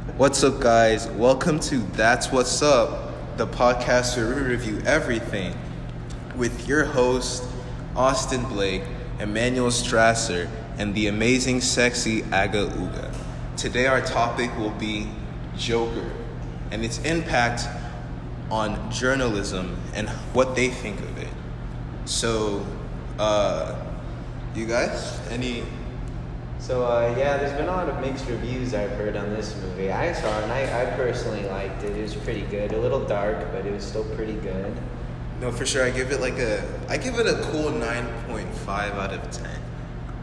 What's up, guys? Welcome to That's What's Up, the podcast where we review everything with your host, Austin Blake, Emmanuel Strasser, and the amazing, sexy Aga Uga. Today, our topic will be Joker and its impact on journalism and what they think of it. So, you guys, any... There's been a lot of mixed reviews I've heard on this movie. I saw it and I personally liked it. It was pretty good. A little dark, but it was still pretty good. No, for sure. I give it a cool 9.5 out of 10.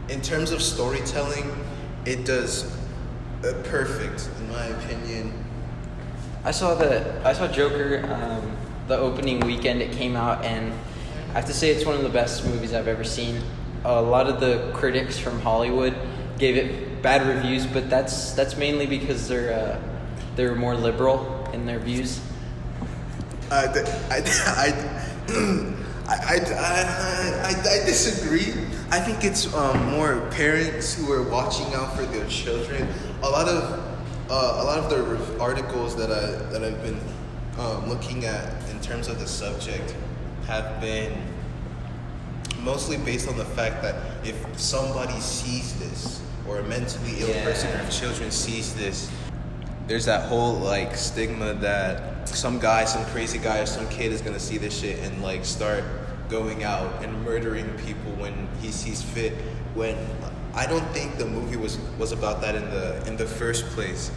In terms of storytelling, it does perfect, in my opinion. I saw Joker the opening weekend it came out, and I have to say it's one of the best movies I've ever seen. A lot of the critics from Hollywood gave it bad reviews, but that's mainly because they're more liberal in their views. I disagree. I think it's more parents who are watching out for their children. A lot of the articles that I've been looking at in terms of the subject have been mostly based on the fact that if somebody sees this, or a mentally ill person or children sees this, there's that whole stigma that some crazy guy or some kid is gonna see this shit and start going out and murdering people when he sees fit, when I don't think the movie was about that in the first place.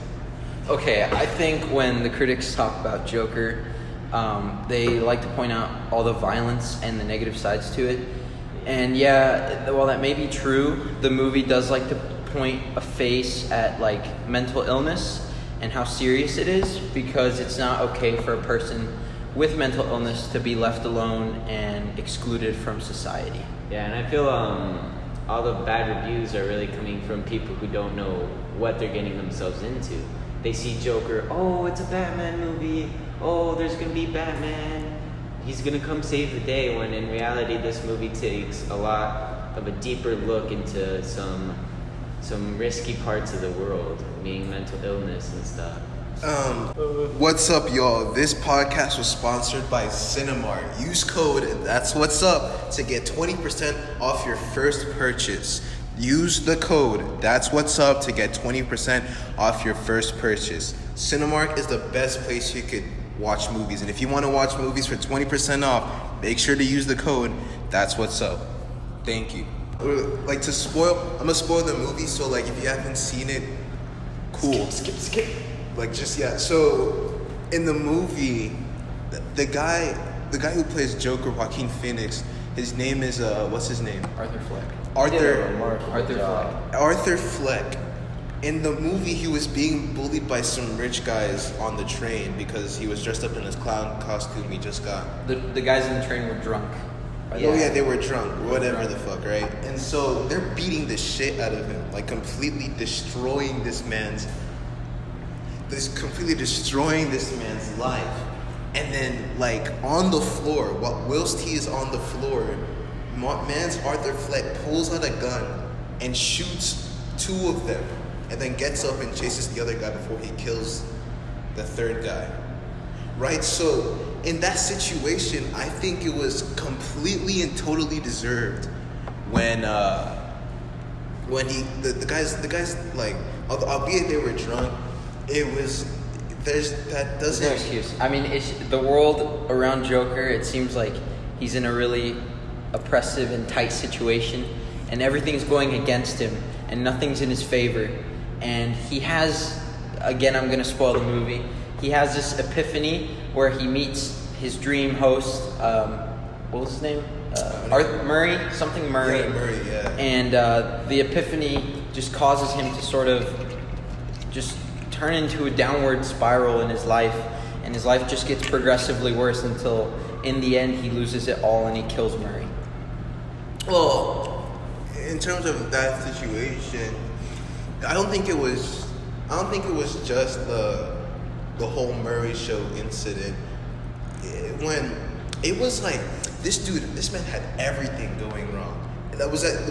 Okay, I think when the critics talk about Joker, they like to point out all the violence and the negative sides to it. And while that may be true, the movie does like to point a face at mental illness and how serious it is, because it's not okay for a person with mental illness to be left alone and excluded from society. Yeah, and I feel all the bad reviews are really coming from people who don't know what they're getting themselves into. They see Joker, oh, it's a Batman movie, oh, there's gonna be Batman, he's gonna come save the day, when in reality this movie takes a lot of a deeper look into some risky parts of the world, being mental illness and stuff. What's up, y'all? This podcast was sponsored by Cinemark. Use code That's What's Up to get 20% off your first purchase. Use the code That's What's Up to get 20% off your first purchase. Cinemark is the best place you could watch movies, and if you want to watch movies for 20% off, make sure to use the code That's What's Up. Thank you. I'm gonna spoil the movie, so if you haven't seen it, cool. Skip. So in the movie, the guy who plays Joker, Joaquin Phoenix, his name is what's his name? Arthur Fleck. Arthur Fleck. In the movie, he was being bullied by some rich guys on the train because he was dressed up in his clown costume he just got. The guys in the train were drunk. They were drunk, whatever the fuck, right? And so they're beating the shit out of him, completely destroying this man's life. And then, on the floor, whilst he is on the floor, man's Arthur Fleck pulls out a gun and shoots two of them, and then gets up and chases the other guy before he kills the third guy. Right? So in that situation, I think it was completely and totally deserved when the guys albeit they were drunk, there's no excuse. I mean, the world around Joker, it seems like he's in a really oppressive and tight situation, and everything's going against him and nothing's in his favor. And he has, again, I'm gonna spoil the movie, he has this epiphany where he meets his dream host, what was his name? Murray. Yeah, Murray, yeah. And the epiphany just causes him to sort of just turn into a downward spiral in his life, and his life just gets progressively worse until in the end he loses it all and he kills Murray. Well, in terms of that situation, I don't think it was just the whole Murray show incident. When it was this man had everything going wrong.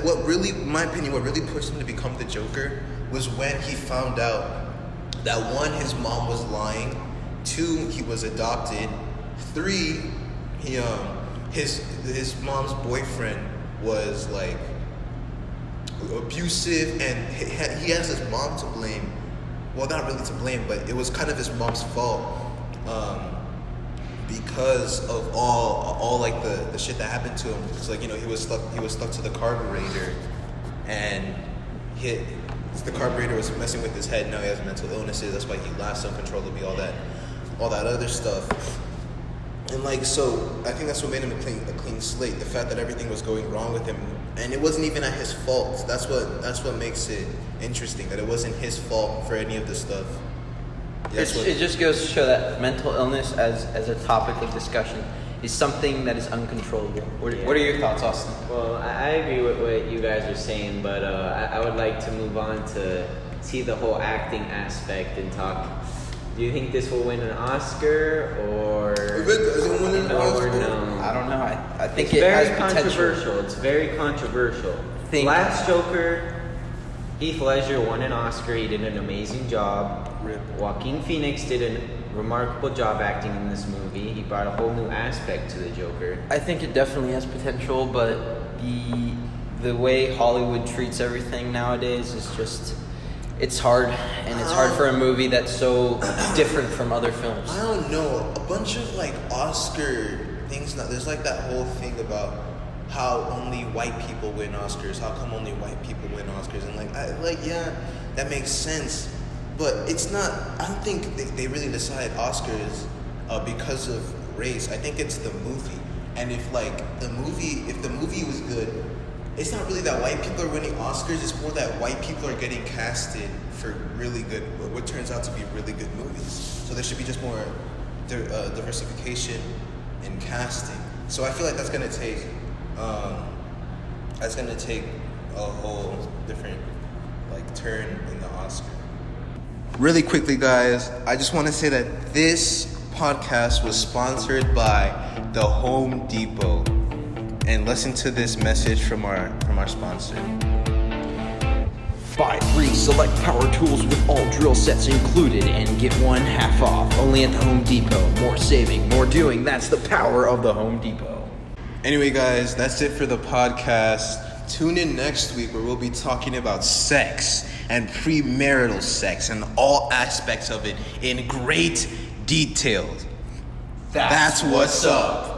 What really pushed him to become the Joker was when he found out that one, his mom was lying. 2, he was adopted. 3, he his mom's boyfriend was like abusive, and he has his mom to blame. Well, not really to blame, but it was kind of his mom's fault, because of all like the shit that happened to him. It's like, he was stuck to the carburetor, and the carburetor was messing with his head. Now he has mental illnesses. That's why he laughs uncontrollably, all that other stuff. And like, so I think that's what made him a clean slate. The fact that everything was going wrong with him, and it wasn't even at his fault. That's what makes it interesting. That it wasn't his fault for any of this stuff. It just goes to show that mental illness as a topic of discussion is something that is uncontrollable. What are your thoughts, Austin? Well, I agree with what you guys are saying, but I would like to move on to see the whole acting aspect and talk. Do you think this will win an Oscar or no? I don't know. I think it's it very has controversial. potential. It's very controversial. Last Joker, Heath Ledger won an Oscar. He did an amazing job. Joaquin Phoenix did a remarkable job acting in this movie. He brought a whole new aspect to the Joker. I think it definitely has potential, but the way Hollywood treats everything nowadays is just, it's hard, and it's hard for a movie that's so different from other films. I don't know. A bunch of like Oscar things now. There's like that whole thing about how only white people win Oscars. How come only white people win Oscars? And yeah, that makes sense. But it's not. I don't think they really decide Oscars because of race. I think it's the movie. And if the movie was good, it's not really that white people are winning Oscars. It's more that white people are getting casted for really good, what turns out to be really good movies. So there should be just more diversification in casting. So I feel like that's gonna take a whole different turn in the Oscar. Really quickly, guys, I just want to say that this podcast was sponsored by the Home Depot. And listen to this message from our sponsor. Buy 3 select power tools with all drill sets included and get 1 half off. Only at the Home Depot. More saving, more doing. That's the power of the Home Depot. Anyway, guys, that's it for the podcast. Tune in next week where we'll be talking about sex and premarital sex and all aspects of it in great detail. That's what's up.